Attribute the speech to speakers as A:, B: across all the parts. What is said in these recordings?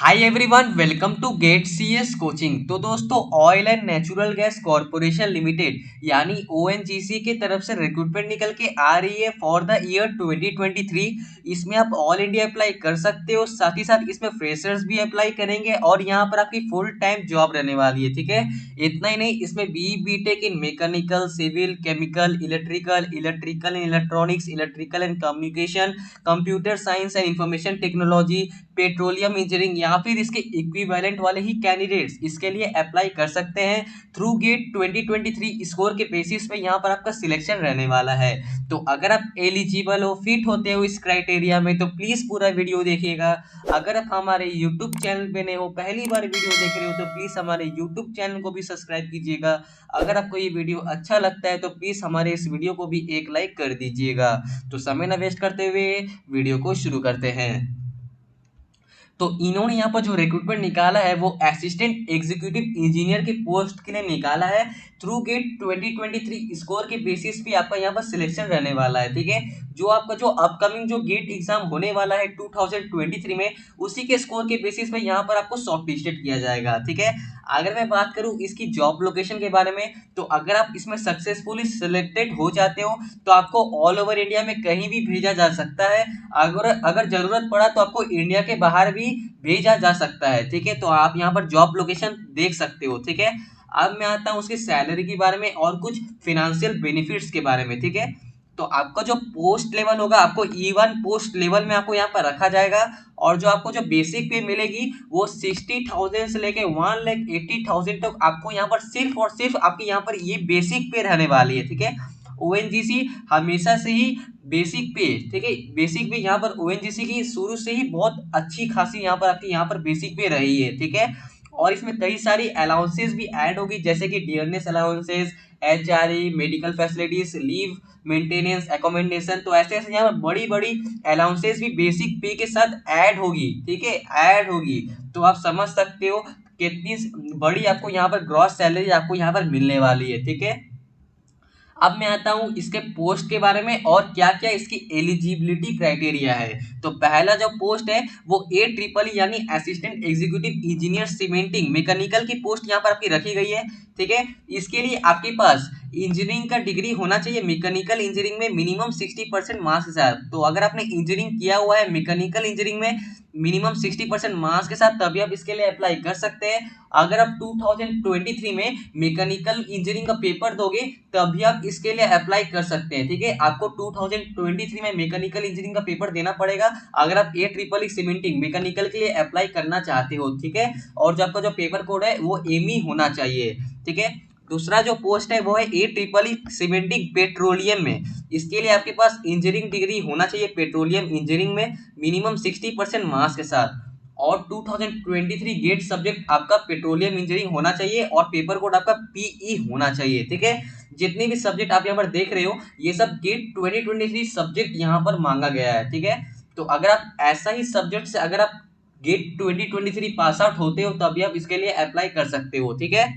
A: Hi everyone, welcome to GATE CS coaching. तो दोस्तों, oil and natural gas corporation limited यानी ONGC की तरफ से रिक्रूटमेंट निकल के आ रही है फॉर द ईयर 2023। इसमें आप ऑल इंडिया अप्लाई कर सकते हो, साथ ही साथ इसमें फ्रेशर्स भी अप्लाई करेंगे और यहाँ पर आपकी फुल टाइम जॉब रहने वाली है। ठीक है, इतना ही नहीं, इसमें B Tech in mechanical, civil, chemical, electrical and electronics, electrical and communication, computer science and information technology, petroleum engineering या फिर इसके इक्विवेलेंट वाले ही कैंडिडेट्स इसके लिए अप्लाई कर सकते हैं। थ्रू गेट 2023 स्कोर के बेसिस पे यहाँ पर आपका सिलेक्शन रहने वाला है। तो अगर आप एलिजिबल हो, फिट होते हो इस क्राइटेरिया में, तो प्लीज पूरा वीडियो देखिएगा। अगर आप हमारे यूट्यूब चैनल पे नए हो, पहली बार वीडियो देख रहे हो, तो प्लीज हमारे यूट्यूब चैनल को भी सब्सक्राइब कीजिएगा। अगर आपको ये वीडियो अच्छा लगता है तो प्लीज हमारे इस वीडियो को भी एक लाइक कर दीजिएगा। तो समय न वेस्ट करते हुए वीडियो को शुरू करते हैं। तो इन्होंने यहाँ पर जो रिक्रूटमेंट निकाला है वो असिस्टेंट एग्जीक्यूटिव इंजीनियर के पोस्ट के लिए निकाला है। थ्रू गेट 2023 स्कोर के बेसिस पे आपका यहाँ पर सिलेक्शन रहने वाला है। ठीक है, जो आपका जो अपकमिंग जो गेट एग्जाम होने वाला है 2023 में, उसी के स्कोर के बेसिस पे यहाँ पर आपको शॉर्टलिस्टेड किया जाएगा। ठीक है, अगर मैं बात करूँ इसकी जॉब लोकेशन के बारे में, तो अगर आप इसमें सक्सेसफुली सिलेक्टेड हो जाते हो तो आपको ऑल ओवर इंडिया में कहीं भी भेजा जा सकता है। अगर अगर जरूरत पड़ा तो आपको इंडिया के बाहर भी भेजा जा सकता है। ठीक है, तो आप यहाँ पर जॉब लोकेशन देख सकते हो। ठीक है, अब मैं आता हूँ उसकी सैलरी के बारे में और कुछ फिनेंशियल बेनिफिट्स के बारे में। ठीक है, तो आपका जो पोस्ट लेवल होगा, आपको E1 पोस्ट लेवल में आपको यहाँ पर रखा जाएगा। और जो आपको जो बेसिक पे मिलेगी वो 60,000 से लेके 1,80,000 तक आपको यहाँ पर सिर्फ और सिर्फ आपकी यहाँ पर ये बेसिक पे रहने वाली है। ठीक है, ओएनजीसी हमेशा से ही बेसिक पे, ठीक है, बेसिक पे यहाँ पर ओएनजीसी की शुरू से ही बहुत अच्छी खासी यहाँ पर आपकी यहाँ पर बेसिक पे रही है। ठीक है, और इसमें कई सारी अलाउंसेस भी ऐड होगी, जैसे कि dearness allowances, HRE, medical facilities, leave maintenance, accommodation. तो ऐसे ऐसे यहाँ पर बड़ी बड़ी अलाउंसेस भी बेसिक पे के साथ ऐड होगी। ठीक है, ऐड होगी। तो आप समझ सकते हो कितनी बड़ी आपको यहाँ पर ग्रॉस सैलरी आपको यहाँ पर मिलने वाली है। ठीक है, अब मैं आता हूं इसके पोस्ट के बारे में और क्या क्या इसकी एलिजिबिलिटी क्राइटेरिया है। तो पहला जो पोस्ट है वो AEEE यानी assistant executive engineer cementing mechanical की पोस्ट यहाँ पर आपकी रखी गई है। ठीक है, इसके लिए आपके पास इंजीनियरिंग का डिग्री होना चाहिए। मैकेनिकल इंजीनियरिंग में मिनिमम 60% मार्क्स के साथ। तो अगर आपने इंजीनियरिंग किया हुआ है मैकेनिकल इंजीनियरिंग में मिनिमम 60% मार्क्स के साथ, तभी आप इसके लिए अप्लाई कर सकते हैं। अगर आप 2023 में मैकेनिकल इंजीनियरिंग का पेपर दोगे तभी आप इसके लिए अप्लाई कर सकते हैं। ठीक है, आपको 2023 में मैकेनिकल इंजीनियरिंग का पेपर देना पड़ेगा अगर आप AEEE सीमेंटिंग मैकेनिकल के लिए अप्लाई करना चाहते हो। ठीक है, और जो आपका जो पेपर कोड है वो एमी होना चाहिए। ठीक है, दूसरा जो पोस्ट है वो है AEEE सीमेंटिंग पेट्रोलियम में। इसके लिए आपके पास इंजीनियरिंग डिग्री होना चाहिए पेट्रोलियम इंजीनियरिंग में मिनिमम 60% मार्क्स के साथ। और 2023 गेट सब्जेक्ट आपका पेट्रोलियम इंजीनियरिंग होना चाहिए और पेपर कोड आपका PE होना चाहिए। ठीक है, जितने भी सब्जेक्ट आप यहाँ पर देख रहे हो ये सब गेट 2023 सब्जेक्ट यहाँ पर मांगा गया है। ठीक है, तो अगर आप ऐसा ही सब्जेक्ट से अगर आप गेट 2023 पास आउट होते हो तभी आप इसके लिए अप्लाई कर सकते हो। ठीक है,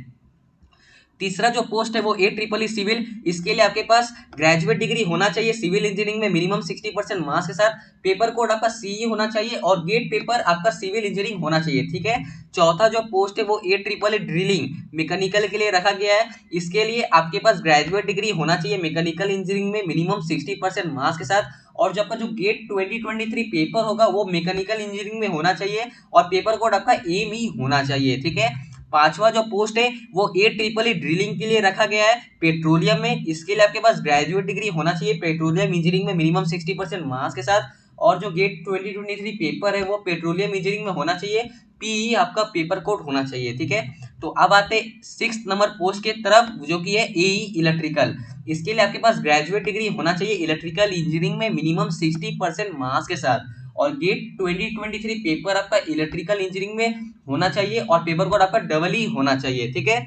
A: तीसरा जो पोस्ट है वो AEEE सिविल। इसके लिए आपके पास ग्रेजुएट डिग्री होना चाहिए सिविल इंजीनियरिंग में मिनिमम 60% मार्क्स के साथ। पेपर कोड आपका CE होना चाहिए और गेट पेपर आपका सिविल इंजीनियरिंग होना चाहिए। ठीक है, चौथा जो पोस्ट है वो AEEE ड्रिलिंग मैकेनिकल के लिए रखा गया है। इसके लिए आपके पास ग्रेजुएट डिग्री होना चाहिए मैकेनिकल इंजीनियरिंग में मिनिमम 60% मार्क्स के साथ। और जो आपका जो गेट 2023 पेपर होगा वो मैकेनिकल इंजीनियरिंग में होना चाहिए और पेपर कोड आपका AME होना चाहिए। ठीक है, पांचवा जो पोस्ट है वो AEEE ड्रिलिंग के लिए रखा गया है पेट्रोलियम में। इसके लिए आपके पास ग्रेजुएट डिग्री होना चाहिए पेट्रोलियम इंजीनियरिंग में मिनिमम 60% मार्क्स के साथ। और जो गेट 2023 पेपर है वो पेट्रोलियम इंजीनियरिंग में होना चाहिए, PE आपका पेपर कोड होना चाहिए। ठीक है, तो अब आते 6 नंबर पोस्ट के तरफ जो कि है AE इलेक्ट्रिकल। इसके लिए आपके पास ग्रेजुएट डिग्री होना चाहिए इलेक्ट्रिकल इंजीनियरिंग में मिनिमम 60% मार्क्स के साथ। और गेट 2023 पेपर आपका इलेक्ट्रिकल इंजीनियरिंग में होना चाहिए और पेपर कोड आपका डबल ही होना चाहिए। ठीक है,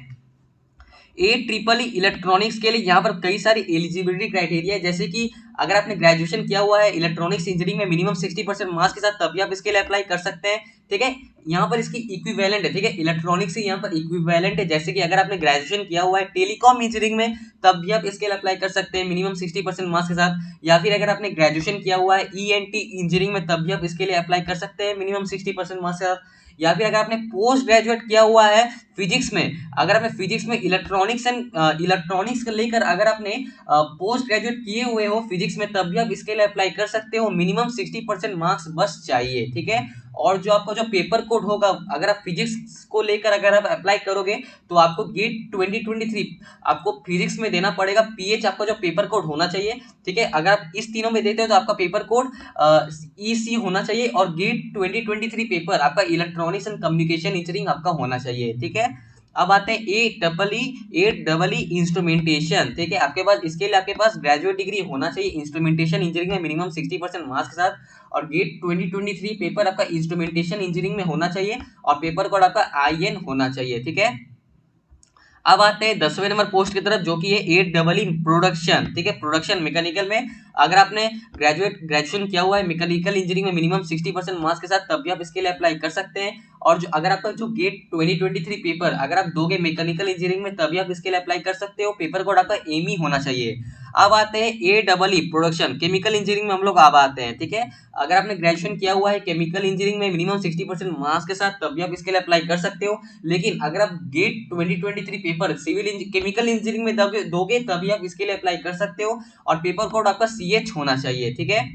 A: AEEE इलेक्ट्रॉनिक्स के लिए यहाँ पर कई सारी एलिजिबिलिटी क्राइटेरिया है, जैसे कि अगर आपने ग्रेजुएशन किया हुआ है इलेक्ट्रॉनिक्स इंजीनियरिंग में मिनिमम 60% मार्क्स के साथ तभी आप इसके लिए अप्लाई कर सकते हैं। ठीक है, यहाँ पर इसकी इक्विवेलेंट है। ठीक है, इलेक्ट्रॉनिक्स से यहाँ पर इक्विवेलेंट है, जैसे कि अगर आपने ग्रेजुएशन किया हुआ है टेलीकॉम इंजीनियरिंग में तब भी आप इसके लिए अप्लाई कर सकते हैं मिनिमम 60% मार्क्स के साथ। या फिर अगर आपने ग्रेजुएशन किया हुआ है ENT इंजीनियरिंग में तब भी आप इसके लिए अप्लाई कर सकते हैं मिनिमम 60% मार्क्स के साथ। या फिर अगर आपने पोस्ट ग्रेजुएट किया हुआ है फिजिक्स में, अगर आपने फिजिक्स में इलेक्ट्रॉनिक्स को लेकर अगर आपने पोस्ट ग्रेजुएट किए हुए हो फिजिक्स में, तब भी आप इसके लिए अप्लाई कर सकते हो। मिनिमम 60% मार्क्स बस चाहिए, ठीक है। और जो आपका जो पेपर कोड होगा, अगर आप फिजिक्स को लेकर अगर आप अप्लाई करोगे तो आपको गेट 2023 आपको फिजिक्स में देना पड़ेगा। पीएच आपका जो पेपर कोड होना चाहिए, ठीक है। अगर आप इस तीनों में देते हो तो आपका पेपर कोड ईसी होना चाहिए, और गेट 2023 पेपर आपका इलेक्ट्रॉनिक्स एंड कम्युनिकेशन इंजीनियरिंग आपका होना चाहिए, ठीक है। अब आते हैं ए डबल ई इंस्ट्रूमेंटेशन, ठीक है। आपके पास इसके लिए आपके पास ग्रेजुएट डिग्री होना चाहिए इंस्ट्रूमेंटेशन इंजीनियरिंग में मिनिमम 60% मार्क्स के साथ, और गेट 2023 पेपर आपका इंस्ट्रूमेंटेशन इंजीनियरिंग में होना चाहिए, और पेपर कोड आपका आईएन होना चाहिए, ठीक है। अब आते हैं 10वें नंबर पोस्ट की तरफ, जो कि है ए प्रोडक्शन, ठीक है। प्रोडक्शन मैकेनिकल में अगर आपने ग्रेजुएशन किया हुआ है मैकेनिकल इंजीनियरिंग में मिनिमम 60% मार्क्स के साथ, तब भी आप इसके लिए अप्लाई कर सकते हैं। और जो अगर आपका जो गेट 2023 पेपर अगर आप दोगे मैकेनिकल इंजीनियरिंग में, तभी आप इसके लिए अप्लाई कर सकते हो। पेपर कोड आपका एम ही होना चाहिए। अब आते हैं ए प्रोडक्शन केमिकल इंजीनियरिंग में हम लोग अब आते हैं, ठीक है। अगर आपने ग्रेजुएशन किया हुआ है केमिकल इंजीनियरिंग में मिनिमम 60% मार्क्स के साथ, तब भी आप इसके लिए अप्लाई कर सकते हो। लेकिन अगर आप गेट 2023 पेपर केमिकल इंजीनियरिंग में दोगे तभी आप इसके लिए अप्लाई कर सकते हो, और पेपर कोड आपका सीएच होना चाहिए, ठीक है।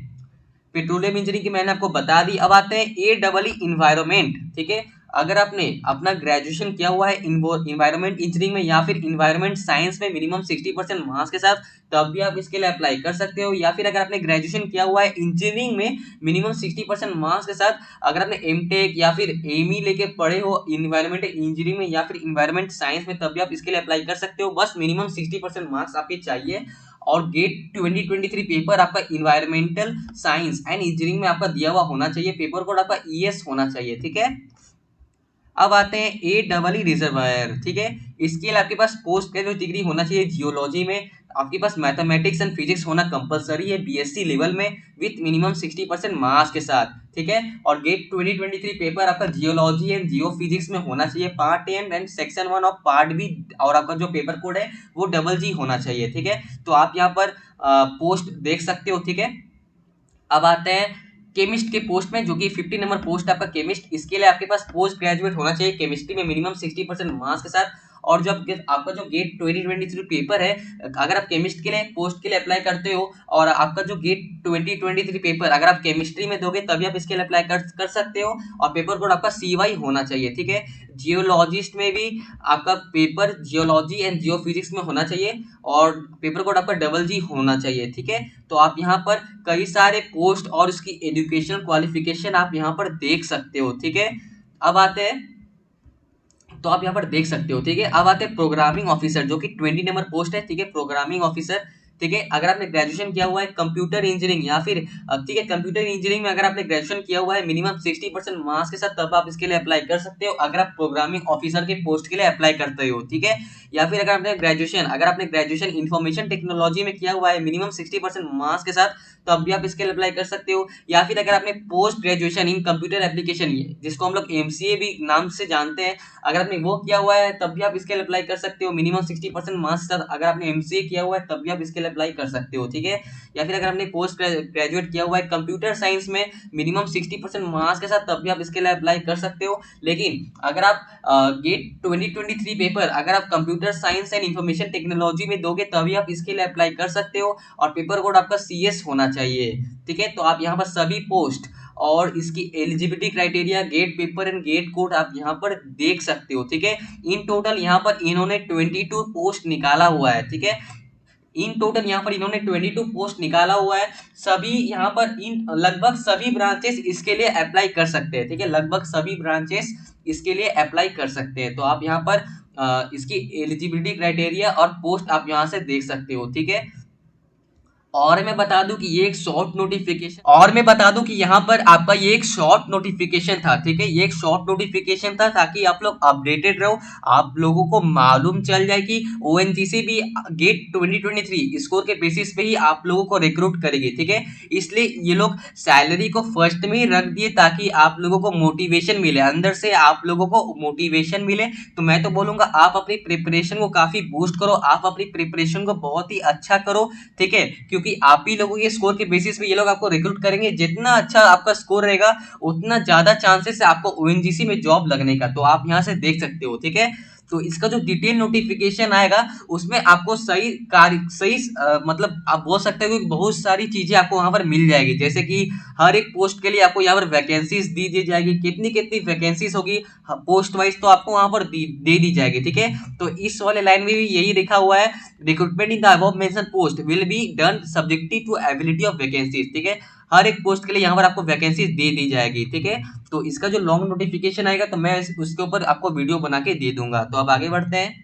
A: पेट्रोलियम इंजीनियरिंग की मैंने आपको बता दी। अब आते हैं ए इन्वायरमेंट, ठीक है। अगर आपने अपना ग्रेजुएशन किया हुआ है इन्वायरमेंट इंजीनियरिंग में या फिर इन्वायरमेंट साइंस में मिनिमम 60% मार्क्स के साथ, तब भी आप इसके लिए अप्लाई कर सकते हो। या फिर अगर आपने ग्रेजुएशन किया हुआ है इंजीनियरिंग में मिनिमम 60% मार्क्स के साथ, अगर आपने एमटेक या फिर एमई लेके पढ़े हो इन्वायरमेंट इंजीनियरिंग में या फिर इन्वायरमेंट साइंस में, तब भी आप इसके लिए अप्लाई कर सकते हो। बस मिनिमम 60% मार्क्स आपके चाहिए। और गेट 2023 पेपर आपका इन्वायरमेंटल साइंस एंड इंजीनियरिंग में आपका दिया हुआ होना चाहिए। पेपर कोड आपका ईएस होना चाहिए, ठीक है। अब आते हैं ए रिजर्वायर, ठीक है। इसके लिए आपके पास पोस्ट ग्रेजुएट डिग्री होना चाहिए जियोलॉजी में। आपके पास मैथमेटिक्स एंड फिजिक्स होना कंपलसरी है बीएससी लेवल में विथ मिनिमम 60% मार्क्स के साथ, ठीक है। और गेट 2023 पेपर आपका जियोलॉजी एंड जियो फिजिक्स में होना चाहिए part A and section 1 of part B, और आपका जो पेपर कोड है वो डबल जी होना चाहिए, ठीक है। तो आप यहाँ पर पोस्ट देख सकते हो, ठीक है। अब आते हैं केमिस्ट के पोस्ट में, जो कि 50 नंबर पोस्ट आपका केमिस्ट। इसके लिए आपके पास पोस्ट ग्रेजुएट होना चाहिए केमिस्ट्री में मिनिमम 60% मार्क्स के साथ। और जो आपका जो गेट 2023 पेपर है, अगर आप केमिस्ट के लिए पोस्ट के लिए अप्लाई करते हो, और आपका जो गेट 2023 पेपर अगर आप केमिस्ट्री में दोगे तभी आप इसके लिए अप्लाई कर सकते हो, और पेपर कोड आपका सीवाई होना चाहिए, ठीक है। जियोलॉजिस्ट में भी आपका paper geology and geophysics में होना चाहिए, और पेपर कोड आपका डबल जी होना चाहिए, ठीक है। तो आप यहाँ पर कई सारे पोस्ट और उसकी एजुकेशन क्वालिफिकेशन आप यहाँ पर देख सकते हो, ठीक है। अब आते हैं, तो आप यहाँ पर देख सकते हो, ठीक है। अब आते हैं प्रोग्रामिंग ऑफिसर, जो कि 20 नंबर पोस्ट है, ठीक है। प्रोग्रामिंग ऑफिसर, ठीक है। अगर आपने ग्रेजुएशन किया हुआ है कंप्यूटर इंजीनियरिंग या फिर ठीक है कंप्यूटर इंजीनियरिंग में अगर आपने ग्रेजुएशन किया हुआ है मिनिमम 60% मार्क्स के साथ, तब आप इसके लिए अप्लाई कर सकते हो अगर आप प्रोग्रामिंग ऑफिसर के पोस्ट के लिए अप्लाई करते हो, ठीक है। या फिर अगर आपने ग्रेजुएशन इंफॉर्मेशन टेक्नोलॉजी में किया हुआ है मिनिमम 60% मार्क्स के साथ, तब भी आप इसके लिए अप्लाई कर सकते हो। या फिर अगर आपने post graduation in computer application, जिसको हम लोग एमसीए भी नाम से जानते हैं, अगर आपने वो किया हुआ है तब भी आप इसके लिए अप्लाई कर सकते हो मिनिमम 60% मार्क्स के साथ। अगर आपने एमसीए किया हुआ है तब भी आप इसके लिए अप्लाई कर सकते हो, ठीक है। या फिर अगर आपने पोस्ट ग्रेजुएट किया हुआ है कंप्यूटर साइंस में मिनिमम 60% मार्क्स के साथ, तब भी आप इसके लिए अप्लाई कर सकते हो। लेकिन अगर आप गेट 2023 पेपर अगर आप computer science and information technology में दोगे तभी आप इसके लिए अप्लाई कर सकते हो, और पेपर कोड आपका सीएस होना चाहिए, ठीक है। तो आप यहाँ पर सभी पोस्ट और इसकी eligibility criteria, GATE paper and GATE code आप यहाँ पर देख सकते हो, ठीक है। इन टोटल यहाँ पर इन्होंने 22 पोस्ट निकाला हुआ है, ठीक है। इन टोटल यहाँ पर इन्होंने 22 पोस्ट निकाला हुआ है। सभी यहाँ पर इन लगभग सभी ब्रांचेस इसके लिए अप्लाई कर सकते हैं, ठीक है। लगभग सभी ब्रांचेस इसके लिए अप्लाई कर सकते हैं। तो आप यहाँ पर इसकी एलिजिबिलिटी क्राइटेरिया और पोस्ट आप यहाँ से देख सकते हो, ठीक है। और मैं बता दूं कि ये एक शॉर्ट नोटिफिकेशन, और मैं बता दूं कि यहाँ पर आपका ये एक शॉर्ट नोटिफिकेशन था, ठीक है। ये एक शॉर्ट नोटिफिकेशन था ताकि आप लोग अपडेटेड रहो, आप लोगों को मालूम चल जाए कि ओएनजीसी भी गेट 2023 स्कोर के बेसिस पे ही आप लोगों को रिक्रूट करेगी, ठीक है। इसलिए ये लोग सैलरी को फर्स्ट में ही रख दिए ताकि आप लोगों को मोटिवेशन मिले, अंदर से आप लोगों को मोटिवेशन मिले। तो मैं तो बोलूंगा आप अपनी प्रिपरेशन को काफी बूस्ट करो, आप अपनी प्रिपरेशन को बहुत ही अच्छा करो, ठीक है। क्योंकि क्योंकि आप ही लोगों के स्कोर के बेसिस पे ये लोग आपको रिक्रूट करेंगे। जितना अच्छा आपका स्कोर रहेगा उतना ज्यादा चांसेस है आपको ओएनजीसी में जॉब लगने का। तो आप यहाँ से देख सकते हो, ठीक है। तो इसका जो डिटेल नोटिफिकेशन आएगा उसमें आपको सही कार्य सही मतलब आप बोल सकते हो कि बहुत सारी चीजें आपको वहां पर मिल जाएगी, जैसे कि हर एक पोस्ट के लिए आपको यहाँ पर वैकेंसीज दी जाएगी, कितनी कितनी वैकेंसीज होगी पोस्ट वाइज तो आपको वहां पर दे दी जाएगी, ठीक है। तो इस वाले लाइन में भी यही लिखा हुआ है, recruitment in the above mention post will be done subjective to ability of vacancies, ठीक है। हर एक पोस्ट के लिए यहाँ पर आपको वैकेंसी दे दी जाएगी, ठीक है। तो इसका जो लॉन्ग नोटिफिकेशन आएगा तो मैं उसके ऊपर आपको वीडियो बना के दे दूंगा। तो अब आगे बढ़ते हैं।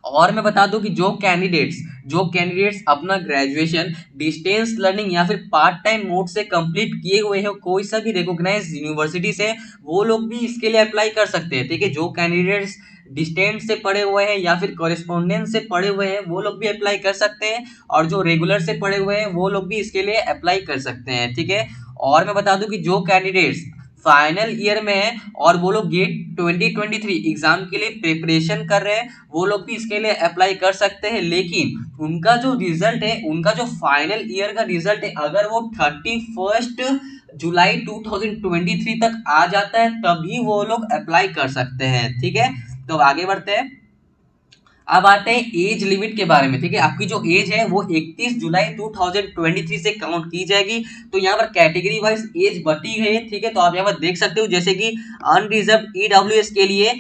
A: और मैं बता दूं कि जो कैंडिडेट्स अपना ग्रेजुएशन डिस्टेंस लर्निंग या फिर पार्ट टाइम मोड से कंप्लीट किए हुए हैं कोई सा भी रिकॉग्नाइज्ड यूनिवर्सिटी से, वो लोग भी इसके लिए अप्लाई कर सकते हैं, ठीक है। जो कैंडिडेट्स डिस्टेंस से पढ़े हुए हैं या फिर कॉरेस्पॉन्डेंस से पढ़े हुए हैं वो लोग भी अप्लाई कर सकते हैं, और जो रेगुलर से पढ़े हुए हैं वो लोग भी इसके लिए अप्लाई कर सकते हैं, ठीक है। और मैं बता दूं कि जो कैंडिडेट्स फाइनल ईयर में है और वो लोग गेट 2023 एग्जाम के लिए प्रिपरेशन कर रहे हैं वो लोग भी इसके लिए अप्लाई कर सकते हैं, लेकिन उनका जो रिजल्ट है, उनका जो फाइनल ईयर का रिजल्ट है, अगर वो 31 जुलाई 2023 तक आ जाता है तभी वो लोग अप्लाई कर सकते हैं, ठीक है। तो आगे बढ़ते हैं। अब आते हैं एज लिमिट के बारे में, ठीक है। आपकी जो एज है वो 31 जुलाई 2023 से काउंट की जाएगी। तो यहाँ पर कैटेगरी वाइज एज बटी है, ठीक है। तो आप यहाँ पर देख सकते हो जैसे कि अनरिजर्व ईडब्ल्यूएस के लिए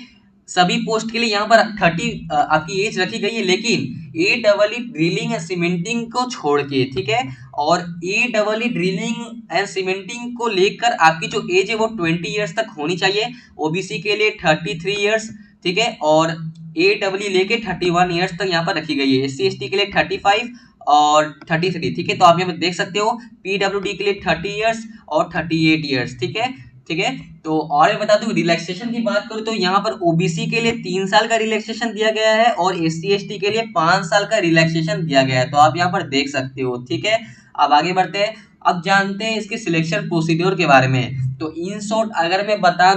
A: सभी पोस्ट के लिए यहाँ पर 30 आपकी एज रखी गई है, लेकिन A double E drilling and cementing को छोड़ के, ठीक है। और A double E drilling and cementing को लेकर आपकी जो एज है वो 20 ईयर्स तक होनी चाहिए। ओबीसी के लिए 33 ईयर्स, ठीक है। और ए डब्ल्यू लेके 31 ईयर्स तक यहाँ पर रखी गई है। एससी एसटी के लिए 35 और 33, ठीक है। तो आप यहाँ पर देख सकते हो पीडब्ल्यूडी के लिए 30 ईयर्स और 38 ईयर्स, ठीक है, ठीक है। तो और मैं बता दूं रिलैक्सेशन की बात करूं तो यहाँ पर ओबीसी के लिए 3 साल का रिलैक्सेशन दिया गया है और एससी एसटी के लिए 5 साल का रिलैक्सेशन दिया गया है। तो आप यहाँ पर देख सकते हो, ठीक है। अब आगे बढ़ते हैं। अब जानते हैं इसके सिलेक्शन प्रोसीड्योर के बारे में। तो इन शॉर्ट अगर मैं बता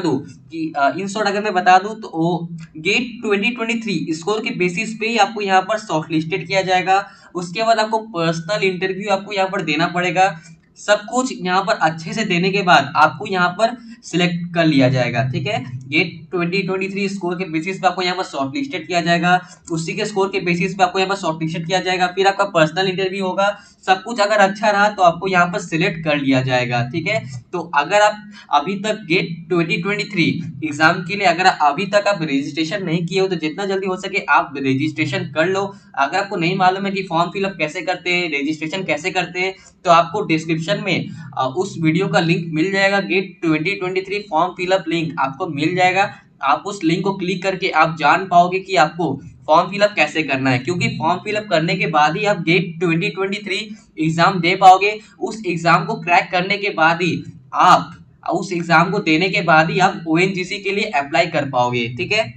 A: दूं तो गेट 2023 स्कोर के बेसिस पे ही आपको यहाँ पर शॉर्टलिस्टेड किया जाएगा। उसके बाद आपको पर्सनल इंटरव्यू आपको यहाँ पर देना पड़ेगा। सब कुछ यहाँ पर अच्छे से देने के बाद आपको यहाँ पर सिलेक्ट कर लिया जाएगा, ठीक है। गेट 2023 स्कोर के बेसिस पे आपको यहाँ पर शॉर्टलिस्टेड किया जाएगा। उसी के स्कोर के बेसिस पे आपको यहाँ पर शॉर्टलिस्टेड किया जाएगा, फिर आपका पर्सनल इंटरव्यू होगा। सब कुछ अगर अच्छा रहा तो आपको यहाँ पर सिलेक्ट कर लिया जाएगा, ठीक है। तो अगर आप अभी तक गेट 2023 एग्जाम के लिए अगर अभी तक आप रजिस्ट्रेशन नहीं किए हो तो जितना जल्दी हो सके आप रजिस्ट्रेशन कर लो। अगर आपको नहीं मालूम है कि फॉर्म फिलअप कैसे करते हैं, रजिस्ट्रेशन कैसे करते हैं, तो आपको डिस्क्रिप्शन में उस वीडियो का लिंक मिल जाएगा। गेट 2023 फॉर्म फिलअप लिंक आपको मिल जाएगा। आप उस लिंक को क्लिक करके आप जान पाओगे कि आपको फॉर्म फिलअप कैसे करना है, क्योंकि फॉर्म फिलअप करने के बाद ही आप गेट 2023 एग्जाम दे पाओगे। उस एग्जाम को क्रैक करने के बाद ही आप उस एग्जाम को देने के बाद ही आप ओएनजीसी के लिए अप्लाई कर पाओगे, ठीक है।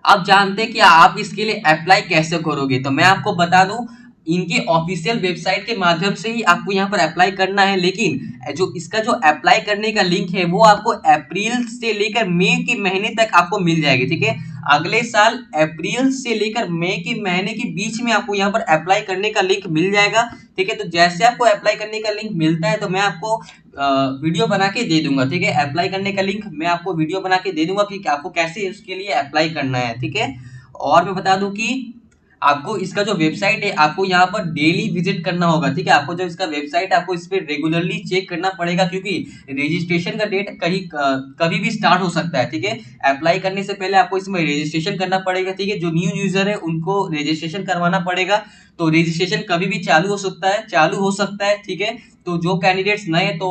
A: अब जानते हैं कि आप इसके लिए अप्लाई कैसे करोगे। तो मैं आपको बता दूं इनके ऑफिशियल वेबसाइट के माध्यम से ही आपको यहाँ पर अप्लाई करना है, लेकिन जो इसका जो अप्लाई करने का लिंक है वो आपको अप्रैल से लेकर मई के महीने तक आपको मिल जाएगी, ठीक है। अगले साल अप्रैल से लेकर मई के महीने के बीच में आपको यहाँ पर अप्लाई करने का लिंक मिल जाएगा, ठीक है। तो जैसे आपको अप्लाई करने का लिंक मिलता है तो मैं आपको वीडियो बना के दे दूंगा, ठीक है। अप्लाई करने का लिंक मैं आपको वीडियो बना के दे दूंगा कि आपको कैसे उसके लिए अप्लाई करना है, ठीक है। और मैं बता दूं कि आपको इसका जो वेबसाइट है आपको यहाँ पर डेली विजिट करना होगा, ठीक है। आपको जब इसका वेबसाइट आपको इस पर रेगुलरली चेक करना पड़ेगा, क्योंकि रजिस्ट्रेशन का डेट कभी भी स्टार्ट हो सकता है, ठीक है। अप्लाई करने से पहले आपको इसमें रजिस्ट्रेशन करना पड़ेगा, ठीक है। जो न्यू यूजर है उनको रजिस्ट्रेशन करवाना पड़ेगा। तो रजिस्ट्रेशन कभी भी चालू हो सकता है, ठीक है। तो जो कैंडिडेट्स नए तो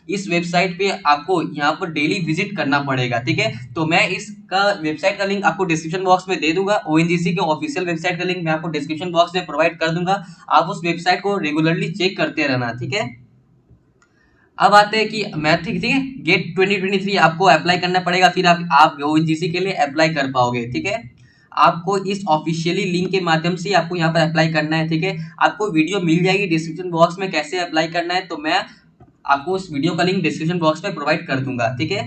A: इस वेबसाइट पे आपको यहाँ पर डेली विजिट करना पड़ेगा, ठीक है। तो मैं इसका वेबसाइट का लिंक आपको डिस्क्रिप्शन बॉक्स में दे दूंगा। ओएनजीसी के ऑफिशियल वेबसाइट का लिंक मैं आपको डिस्क्रिप्शन बॉक्स में प्रोवाइड कर दूंगा। आप उस वेबसाइट को रेगुलरली चेक करते रहना, ठीक है। अब आते हैं कि मैथ, ठीक है। गेट 2023 आपको अप्लाई करना पड़ेगा, फिर आप ओएनजीसी के लिए अप्लाई कर पाओगे, ठीक है। आपको इस ऑफिशियली लिंक के माध्यम से आपको यहाँ पर अप्लाई करना है, ठीक है। आपको वीडियो मिल जाएगी डिस्क्रिप्शन बॉक्स में कैसे अप्लाई करना है, तो मैं आपको उस वीडियो का लिंक डिस्क्रिप्शन बॉक्स में प्रोवाइड कर दूंगा, ठीक है।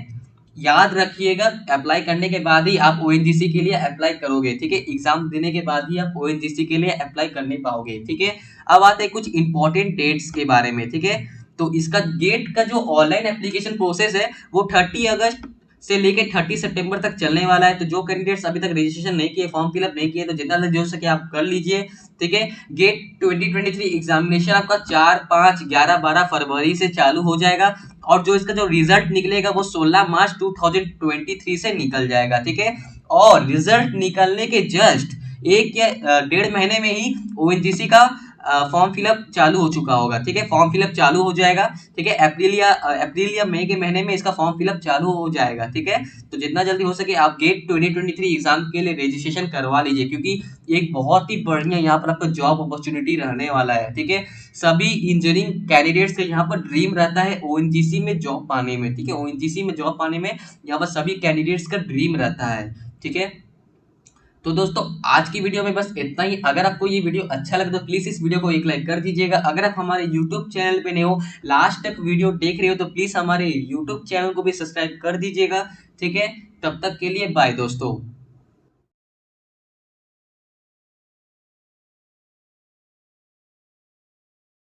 A: याद रखिएगा, अप्लाई करने के बाद ही आप ओएनजीसी के लिए अप्लाई करोगे, ठीक है। एग्जाम देने के बाद ही आप ओएनजीसी के लिए अप्लाई करने पाओगे, ठीक है। अब आते हैं कुछ इंपॉर्टेंट डेट्स के बारे में, ठीक है। तो इसका गेट का जो ऑनलाइन एप्लीकेशन प्रोसेस है वो 30 अगस्त से लेके 30 सितंबर तक चलने वाला है। तो जो कैंडिडेट्स अभी तक रजिस्ट्रेशन नहीं किए, फॉर्म फिलअप नहीं किए, तो जितना जल्दी हो सके आप कर लीजिए, ठीक है। गेट 2023 एग्जामिनेशन आपका 4, 5, 11, 12 फरवरी से चालू हो जाएगा और जो इसका जो रिजल्ट निकलेगा वो 16 मार्च 2023 से निकल जाएगा, ठीक है। और रिजल्ट निकलने के जस्ट 1 या 1.5 महीने में ही ओएनजीसी का फॉर्म फिलअप चालू हो चुका होगा, ठीक है। फॉर्म फिलअप चालू हो जाएगा, ठीक है। अप्रैल या मई के महीने में इसका फॉर्म फिलअप चालू हो जाएगा, ठीक है। तो जितना जल्दी हो सके आप गेट 2023 एग्जाम के लिए रजिस्ट्रेशन करवा लीजिए, क्योंकि एक बहुत ही बढ़िया यहाँ पर आपका जॉब अपॉर्चुनिटी रहने वाला है, ठीक है। सभी इंजीनियरिंग कैंडिडेट्स का यहाँ पर ड्रीम रहता है ओएनजीसी में जॉब पाने में, ठीक है। ओएनजीसी में जॉब पाने में यहाँ पर सभी कैंडिडेट्स का ड्रीम रहता है, ठीक है। तो दोस्तों आज की वीडियो में बस इतना ही। अगर आपको ये वीडियो अच्छा लगे तो प्लीज इस वीडियो को एक लाइक कर दीजिएगा। अगर आप हमारे यूट्यूब चैनल पे नए हो, लास्ट तक वीडियो देख रहे हो, तो प्लीज हमारे यूट्यूब चैनल को भी सब्सक्राइब कर दीजिएगा, ठीक है। तब तक के लिए बाय दोस्तों।